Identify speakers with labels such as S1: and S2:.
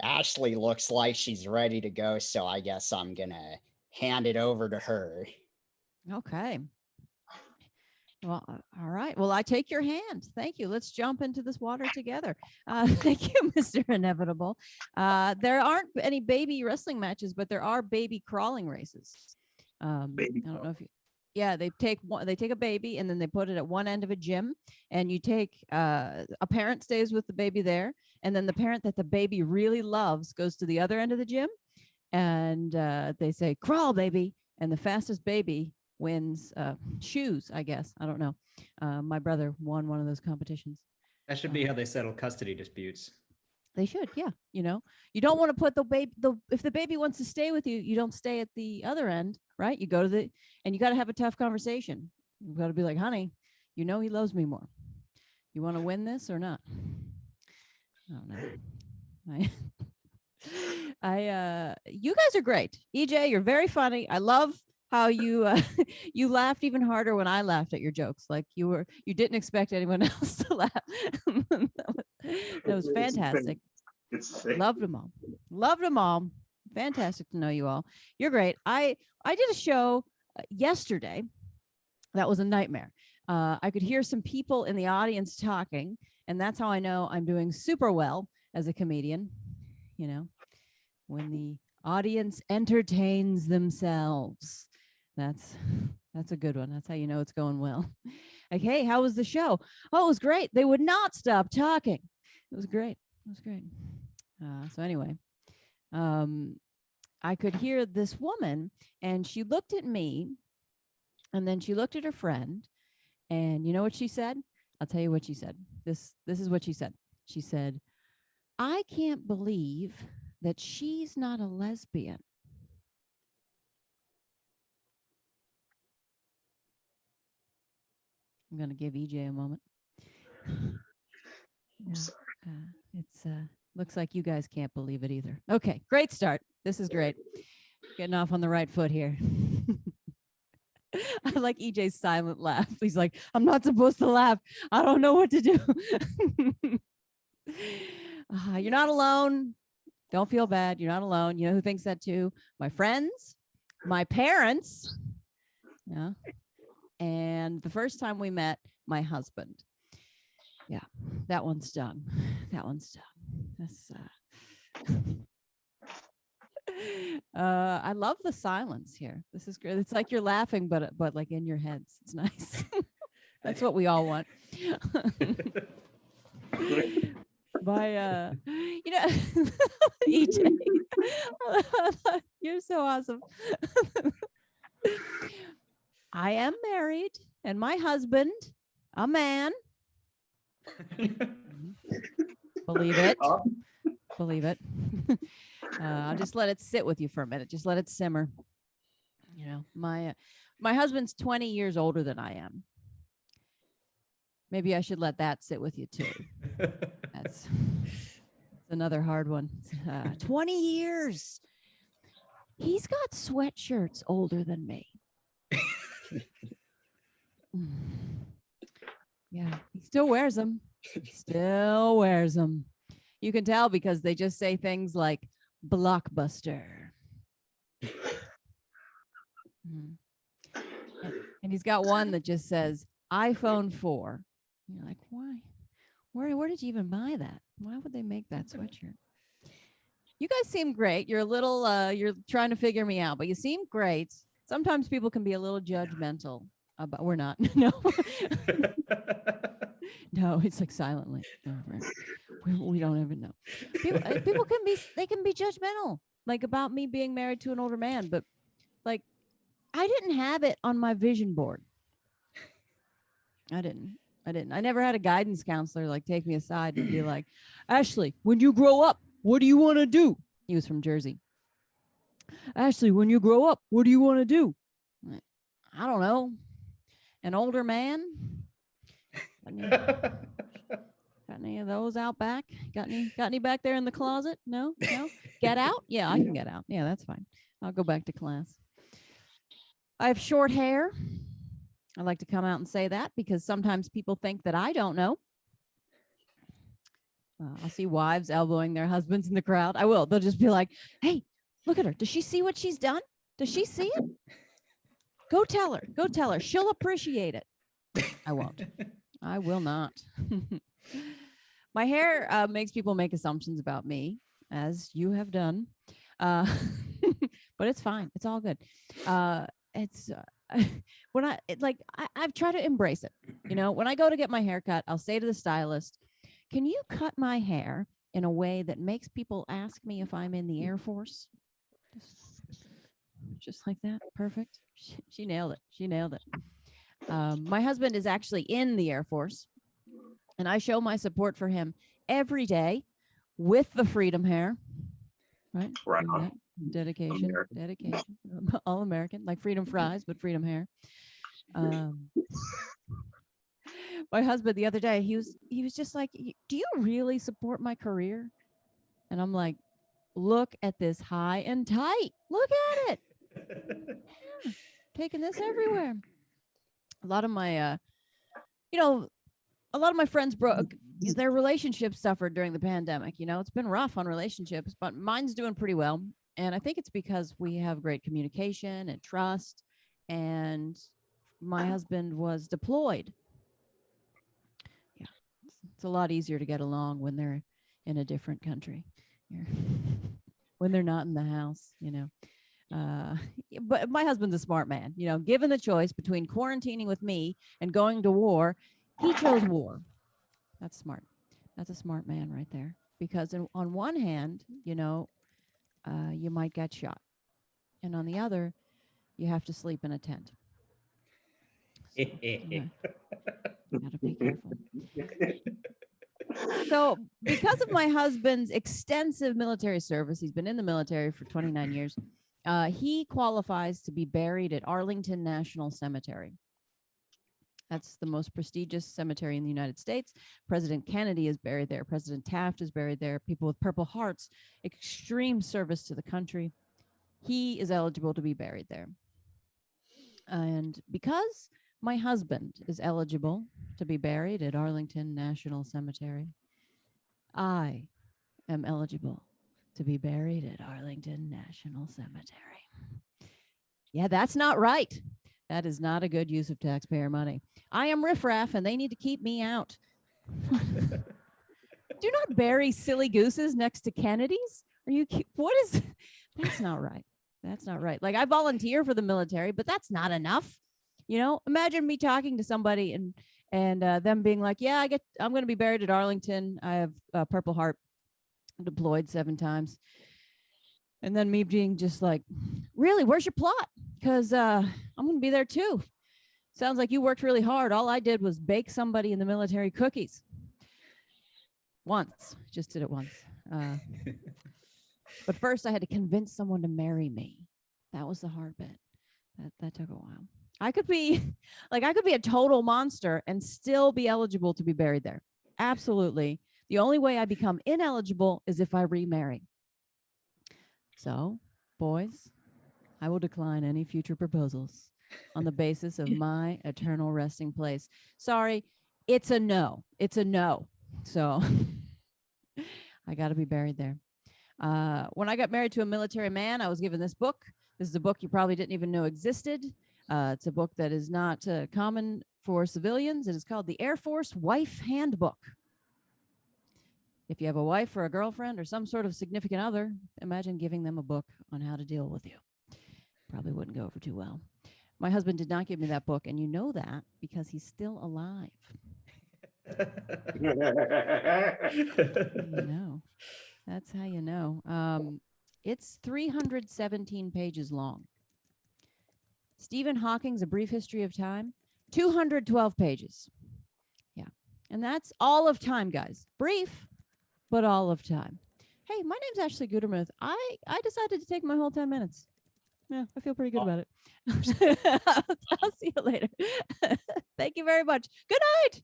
S1: Ashley looks like she's ready to go, so I guess I'm gonna hand it over to her.
S2: Okay. Well, all right. Well, I take your hand. Thank you. Let's jump into this water together. Thank you, Mr. Inevitable. There aren't any baby wrestling matches, but there are baby crawling races. I don't know if you. Yeah, they take a baby and then they put it at one end of a gym, and you take a parent stays with the baby there, and then the parent that the baby really loves goes to the other end of the gym, and they say crawl baby, and the fastest baby wins shoes, I guess. I don't know. My brother won one of those competitions.
S3: That should be how they settle custody disputes.
S2: They should, yeah. You don't want to put the baby, if the baby wants to stay with you, you don't stay at the other end, right? You go to and you got to have a tough conversation. You've got to be like, honey, he loves me more. You want to win this or not? I don't know. You guys are great. EJ, you're very funny. I love how you you laughed even harder when I laughed at your jokes. Like you didn't expect anyone else to laugh. That was fantastic. Loved them all. Loved them all. Fantastic to know you all. You're great. I did a show yesterday. That was a nightmare. I could hear some people in the audience talking, and that's how I know I'm doing super well as a comedian. When the audience entertains themselves. That's a good one. That's how you know it's going well. Like, hey, how was the show? Oh, it was great. They would not stop talking. It was great. It was great. So anyway, I could hear this woman, and she looked at me, and then she looked at her friend, and you know what she said? I'll tell you what she said. This is what she said. She said, I can't believe that she's not a lesbian. I'm going to give EJ a moment. It's looks like you guys can't believe it either. Okay, great start. This is great. Getting off on the right foot here. I like EJ's silent laugh. He's like, I'm not supposed to laugh. I don't know what to do. You're not alone. Don't feel bad. You're not alone. You know who thinks that too? My friends, my parents. Yeah. And the first time we met, my husband. Yeah, that one stung. That one stung. That's I love the silence here. This is great. It's like you're laughing, but like in your heads. It's nice. That's what we all want. By EJ, you're so awesome. I am married, and my husband, a man. Believe it. Believe it. I'll just let it sit with you for a minute. Just let it simmer. My husband's 20 years older than I am. Maybe I should let that sit with you too. That's another hard one. 20 years. He's got sweatshirts older than me. Yeah, he still wears them. Still wears them. You can tell because they just say things like Blockbuster. And he's got one that just says iPhone 4. You're like, why? Where did you even buy that? Why would they make that sweatshirt? You guys seem great. You're a little, you're trying to figure me out, but you seem great. Sometimes people can be a little judgmental about, we're not, no. No, it's like silently. We don't even know. People can be judgmental, like about me being married to an older man, but like I didn't have it on my vision board. I didn't. I never had a guidance counselor like take me aside and be like, Ashley, when you grow up, what do you want to do? He was from Jersey. Ashley, when you grow up, what do you want to do? I don't know. An older man? Got any of those out back? Got any back there in the closet? No? Get out? Yeah, I can get out. Yeah, that's fine. I'll go back to class. I have short hair. I like to come out and say that because sometimes people think that I don't know. I'll see wives elbowing their husbands in the crowd. I will. They'll just be like, hey, look at her. Does she see what she's done? Does she see it? Go tell her. Go tell her. She'll appreciate it. I won't. I will not. My hair makes people make assumptions about me, as you have done. But it's fine. It's all good. It's when I've tried to embrace it. You know, when I go to get my hair cut, I'll say to the stylist, can you cut my hair in a way that makes people ask me if I'm in the Air Force? Just like that. Perfect. She nailed it. She nailed it. My husband is actually in the Air Force, and I show my support for him every day with the freedom hair. Right.
S4: Right on.
S2: Dedication.
S4: American.
S2: Dedication. All American, like freedom fries, but freedom hair. My husband the other day, he was just like, do you really support my career? And I'm like, look at this high and tight. Look at it. Yeah, taking this everywhere. A lot of my, a lot of my friends broke, their relationships suffered during the pandemic. You know, it's been rough on relationships, but mine's doing pretty well. And I think it's because we have great communication and trust. And my husband was deployed. Yeah, it's a lot easier to get along when they're in a different country. When they're not in the house, you know. But my husband's a smart man. You know, given the choice between quarantining with me and going to war, he chose war. That's smart. That's a smart man right there. Because on one hand, you know, you might get shot. And on the other, you have to sleep in a tent. So, gotta be careful. So because of my husband's extensive military service, he's been in the military for 29 years, he qualifies to be buried at Arlington National Cemetery. That's the most prestigious cemetery in the United States. President Kennedy is buried there. President Taft is buried there. People with Purple Hearts, extreme service to the country. He is eligible to be buried there. And because my husband is eligible to be buried at Arlington National Cemetery, I am eligible to be buried at Arlington National Cemetery. Yeah, that's not right. That is not a good use of taxpayer money. I am riffraff and they need to keep me out. Do not bury silly gooses next to Kennedys. Are you, what is, that's not right. That's not right. Like, I volunteer for the military, but that's not enough. You know, imagine me talking to somebody and them being like, yeah, I'm going to be buried at Arlington. I have a Purple Heart, deployed 7 times. And then me being just like, really, where's your plot? Because I'm going to be there too. Sounds like you worked really hard. All I did was bake somebody in the military cookies. Once, just did it once. But first I had to convince someone to marry me. That was the hard bit. That took a while. I could be a total monster and still be eligible to be buried there. Absolutely. The only way I become ineligible is if I remarry. So, boys, I will decline any future proposals on the basis of my eternal resting place. Sorry, it's a no. It's a no. So I got to be buried there. When I got married to a military man, I was given this book. This is a book you probably didn't even know existed. It's a book that is not common for civilians. It is called the Air Force Wife Handbook. If you have a wife or a girlfriend or some sort of significant other, imagine giving them a book on how to deal with you. Probably wouldn't go over too well. My husband did not give me that book, and you know that because he's still alive. You know, that's how you know. It's 317 pages long. Stephen Hawking's A Brief History of Time, 212 pages. Yeah, and that's all of time, guys. Brief, but all of time. Hey, my name's Ashley Gutermuth. I decided to take my whole 10 minutes. Yeah, I feel pretty good about it. I'll see you later. Thank you very much. Good night.